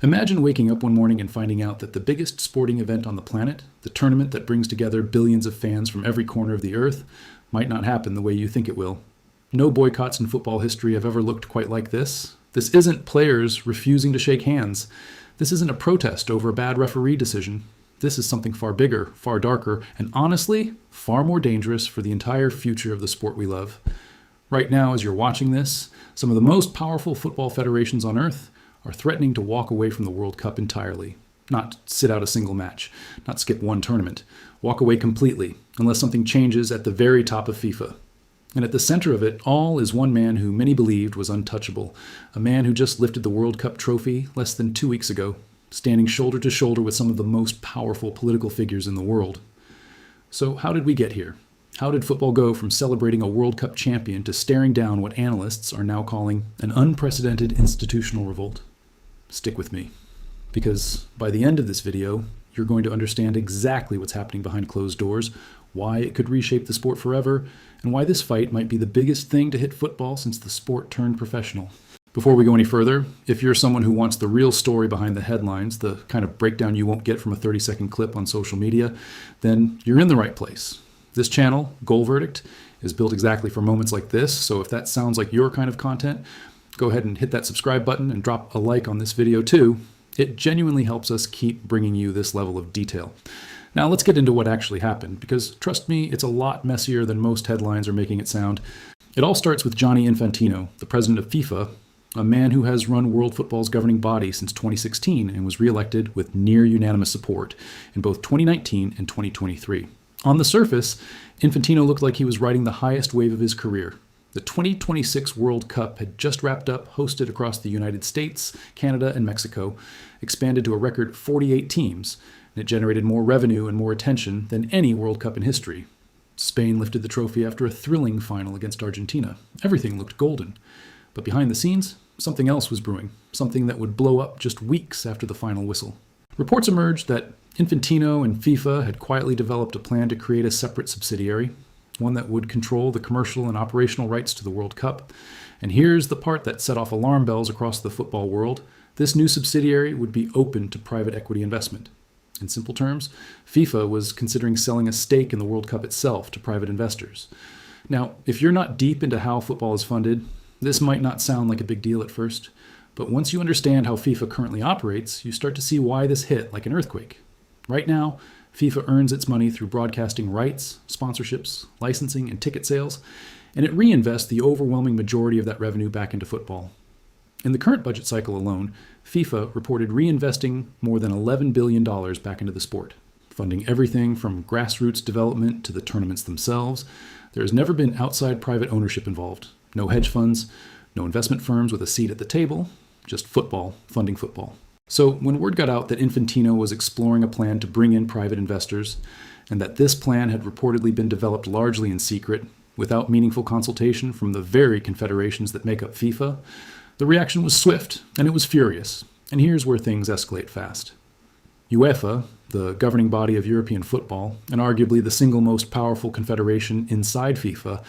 Imagine waking up one morning and finding out that the biggest sporting event on the planet, the tournament that brings together billions of fans from every corner of the earth, might not happen the way you think it will. No boycotts in football history have ever looked quite like this. This isn't players refusing to shake hands. This isn't a protest over a bad referee decision. This is something far bigger, far darker, and honestly, far more dangerous for the entire future of the sport we love. Right now, as you're watching this, some of the most powerful football federations on earth are threatening to walk away from the World Cup entirely. Not sit out a single match, not skip one tournament. Walk away completely, unless something changes at the very top of FIFA. And at the center of it all is one man who many believed was untouchable, a man who just lifted the World Cup trophy less than 2 weeks ago, standing shoulder to shoulder with some of the most powerful political figures in the world. So how did we get here? How did football go from celebrating a World Cup champion to staring down what analysts are now calling an unprecedented institutional revolt? Stick with me, because by the end of this video, you're going to understand exactly what's happening behind closed doors, why it could reshape the sport forever, and why this fight might be the biggest thing to hit football since the sport turned professional. Before we go any further, if you're someone who wants the real story behind the headlines, the kind of breakdown you won't get from a 30-second clip on social media, then you're in the right place. This channel, Goal Verdict, is built exactly for moments like this, so if that sounds like your kind of content, go ahead and hit that subscribe button and drop a like on this video too. It genuinely helps us keep bringing you this level of detail. Now let's get into what actually happened, because trust me, it's a lot messier than most headlines are making it sound. It all starts with Gianni Infantino, the president of FIFA, a man who has run world football's governing body since 2016 and was re-elected with near unanimous support in both 2019 and 2023. On the surface, Infantino looked like he was riding the highest wave of his career. The 2026 World Cup had just wrapped up, hosted across the United States, Canada, and Mexico, expanded to a record 48 teams, and it generated more revenue and more attention than any World Cup in history. Spain lifted the trophy after a thrilling final against Argentina. Everything looked golden. But behind the scenes, something else was brewing, something that would blow up just weeks after the final whistle. Reports emerged that Infantino and FIFA had quietly developed a plan to create a separate subsidiary, one that would control the commercial and operational rights to the World Cup. And here's the part that set off alarm bells across the football world. This new subsidiary would be open to private equity investment. In simple terms, FIFA was considering selling a stake in the World Cup itself to private investors. Now, if you're not deep into how football is funded, this might not sound like a big deal at first, but once you understand how FIFA currently operates, you start to see why this hit like an earthquake. Right now, FIFA earns its money through broadcasting rights, sponsorships, licensing, and ticket sales, and it reinvests the overwhelming majority of that revenue back into football. In the current budget cycle alone, FIFA reported reinvesting more than $11 billion back into the sport, funding everything from grassroots development to the tournaments themselves. There has never been outside private ownership involved. No hedge funds, no investment firms with a seat at the table, just football funding football. So when word got out that Infantino was exploring a plan to bring in private investors, and that this plan had reportedly been developed largely in secret, without meaningful consultation from the very confederations that make up FIFA, the reaction was swift, and it was furious. And here's where things escalate fast. UEFA, the governing body of European football, and arguably the single most powerful confederation inside FIFA,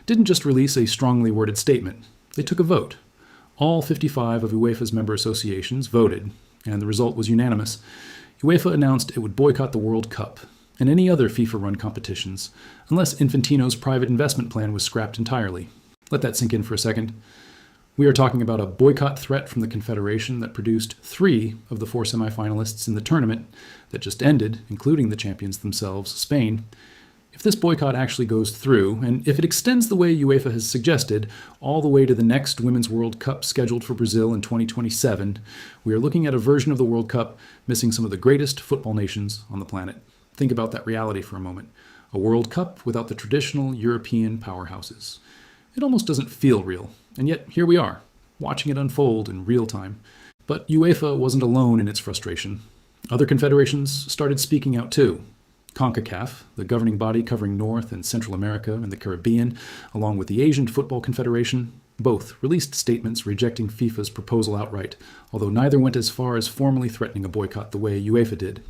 didn't just release a strongly worded statement. They took a vote. All 55 of UEFA's member associations voted, and the result was unanimous. UEFA announced it would boycott the World Cup and any other FIFA-run competitions, unless Infantino's private investment plan was scrapped entirely. Let that sink in for a second. We are talking about a boycott threat from the Confederation that produced 3 of the 4 semifinalists in the tournament that just ended, including the champions themselves, Spain. If this boycott actually goes through, and if it extends the way UEFA has suggested, all the way to the next Women's World Cup scheduled for Brazil in 2027, we are looking at a version of the World Cup missing some of the greatest football nations on the planet. Think about that reality for a moment. A World Cup without the traditional European powerhouses. It almost doesn't feel real, and yet here we are, watching it unfold in real time. But UEFA wasn't alone in its frustration. Other confederations started speaking out too. CONCACAF, the governing body covering North and Central America and the Caribbean, along with the Asian Football Confederation, both released statements rejecting FIFA's proposal outright, although neither went as far as formally threatening a boycott the way UEFA did.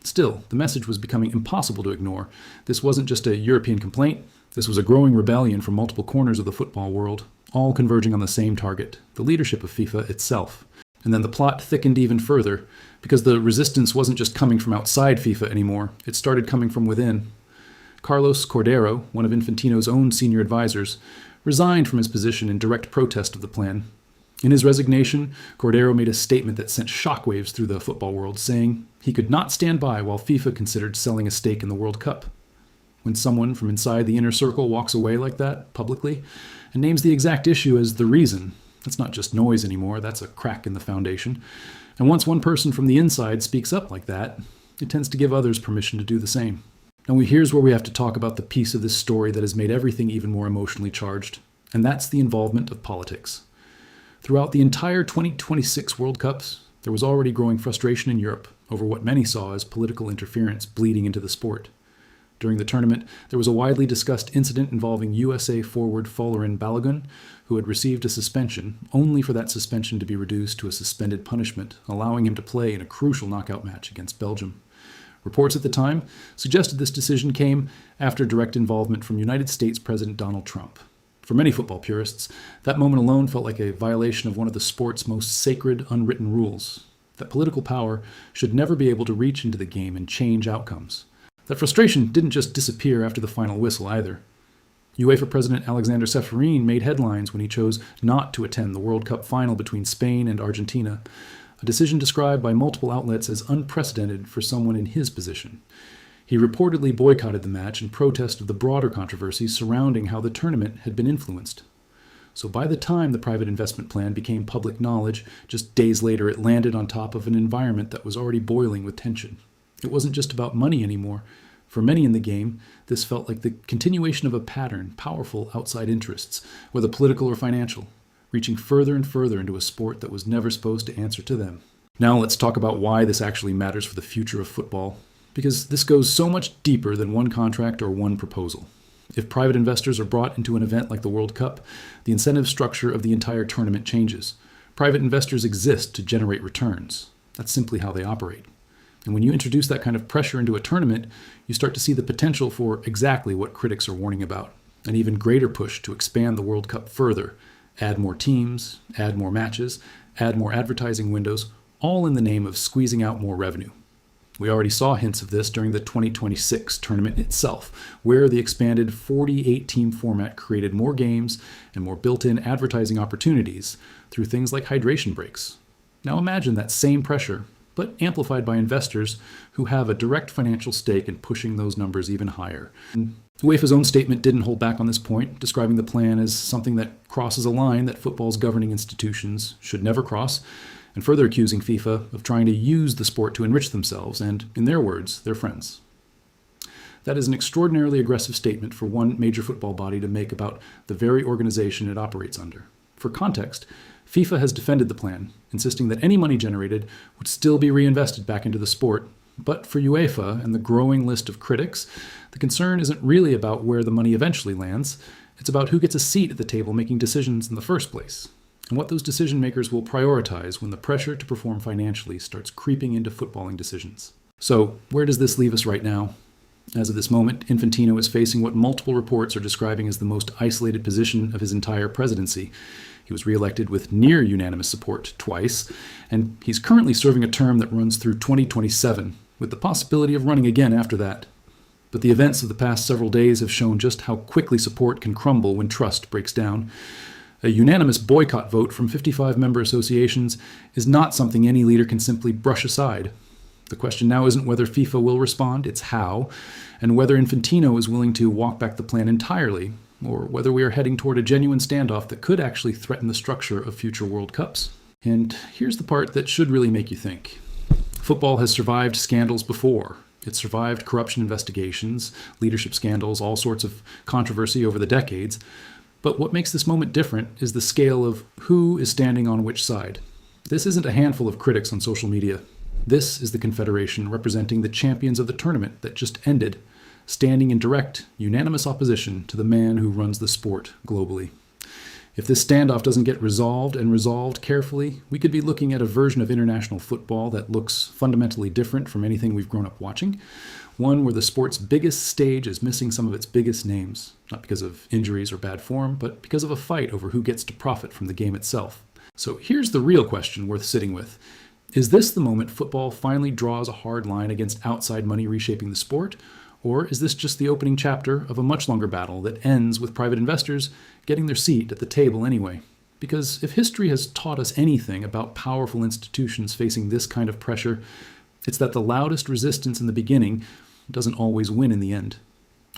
Still, the message was becoming impossible to ignore. This wasn't just a European complaint. This was a growing rebellion from multiple corners of the football world, all converging on the same target, the leadership of FIFA itself. And then the plot thickened even further, because the resistance wasn't just coming from outside FIFA anymore, it started coming from within. Carlos Cordero, one of Infantino's own senior advisors, resigned from his position in direct protest of the plan. In his resignation, Cordero made a statement that sent shockwaves through the football world, saying he could not stand by while FIFA considered selling a stake in the World Cup. When someone from inside the inner circle walks away like that, publicly, and names the exact issue as the reason, that's not just noise anymore, that's a crack in the foundation. And once one person from the inside speaks up like that, it tends to give others permission to do the same. Now here's where we have to talk about the piece of this story that has made everything even more emotionally charged, and that's the involvement of politics. Throughout the entire 2026 World Cups, there was already growing frustration in Europe over what many saw as political interference bleeding into the sport. During the tournament, there was a widely discussed incident involving USA forward Folarin Balogun, who had received a suspension, only for that suspension to be reduced to a suspended punishment, allowing him to play in a crucial knockout match against Belgium. Reports at the time suggested this decision came after direct involvement from United States President Donald Trump. For many football purists, that moment alone felt like a violation of one of the sport's most sacred unwritten rules, that political power should never be able to reach into the game and change outcomes. That frustration didn't just disappear after the final whistle either. UEFA President Alexander Ceferin made headlines when he chose not to attend the World Cup final between Spain and Argentina, a decision described by multiple outlets as unprecedented for someone in his position. He reportedly boycotted the match in protest of the broader controversies surrounding how the tournament had been influenced. So by the time the private investment plan became public knowledge, just days later it landed on top of an environment that was already boiling with tension. It wasn't just about money anymore. For many in the game, this felt like the continuation of a pattern, powerful outside interests, whether political or financial, reaching further and further into a sport that was never supposed to answer to them. Now let's talk about why this actually matters for the future of football, because this goes so much deeper than one contract or one proposal. If private investors are brought into an event like the World Cup, the incentive structure of the entire tournament changes. Private investors exist to generate returns. That's simply how they operate. And when you introduce that kind of pressure into a tournament, you start to see the potential for exactly what critics are warning about, an even greater push to expand the World Cup further, add more teams, add more matches, add more advertising windows, all in the name of squeezing out more revenue. We already saw hints of this during the 2026 tournament itself, where the expanded 48-team format created more games and more built-in advertising opportunities through things like hydration breaks. Now imagine that same pressure, but amplified by investors who have a direct financial stake in pushing those numbers even higher. And UEFA's own statement didn't hold back on this point, describing the plan as something that crosses a line that football's governing institutions should never cross, and further accusing FIFA of trying to use the sport to enrich themselves and, in their words, their friends. That is an extraordinarily aggressive statement for one major football body to make about the very organization it operates under. For context, FIFA has defended the plan, insisting that any money generated would still be reinvested back into the sport. But for UEFA and the growing list of critics, the concern isn't really about where the money eventually lands. It's about who gets a seat at the table making decisions in the first place, and what those decision makers will prioritize when the pressure to perform financially starts creeping into footballing decisions. So, where does this leave us right now? As of this moment, Infantino is facing what multiple reports are describing as the most isolated position of his entire presidency. He was reelected with near unanimous support twice, and he's currently serving a term that runs through 2027, with the possibility of running again after that. But the events of the past several days have shown just how quickly support can crumble when trust breaks down. A unanimous boycott vote from 55 member associations is not something any leader can simply brush aside. The question now isn't whether FIFA will respond, it's how, and whether Infantino is willing to walk back the plan entirely, or whether we are heading toward a genuine standoff that could actually threaten the structure of future World Cups. And here's the part that should really make you think. Football has survived scandals before. It survived corruption investigations, leadership scandals, all sorts of controversy over the decades. But what makes this moment different is the scale of who is standing on which side. This isn't a handful of critics on social media. This is the Confederation representing the champions of the tournament that just ended, standing in direct, unanimous opposition to the man who runs the sport globally. If this standoff doesn't get resolved and resolved carefully, we could be looking at a version of international football that looks fundamentally different from anything we've grown up watching. One where the sport's biggest stage is missing some of its biggest names, not because of injuries or bad form, but because of a fight over who gets to profit from the game itself. So here's the real question worth sitting with. Is this the moment football finally draws a hard line against outside money reshaping the sport? Or is this just the opening chapter of a much longer battle that ends with private investors getting their seat at the table anyway? Because if history has taught us anything about powerful institutions facing this kind of pressure, it's that the loudest resistance in the beginning doesn't always win in the end.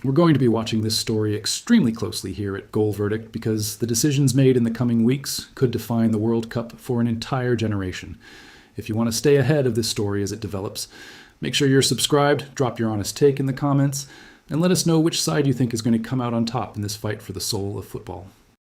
We're going to be watching this story extremely closely here at Goal Verdict because the decisions made in the coming weeks could define the World Cup for an entire generation. If you want to stay ahead of this story as it develops, make sure you're subscribed, drop your honest take in the comments, and let us know which side you think is going to come out on top in this fight for the soul of football.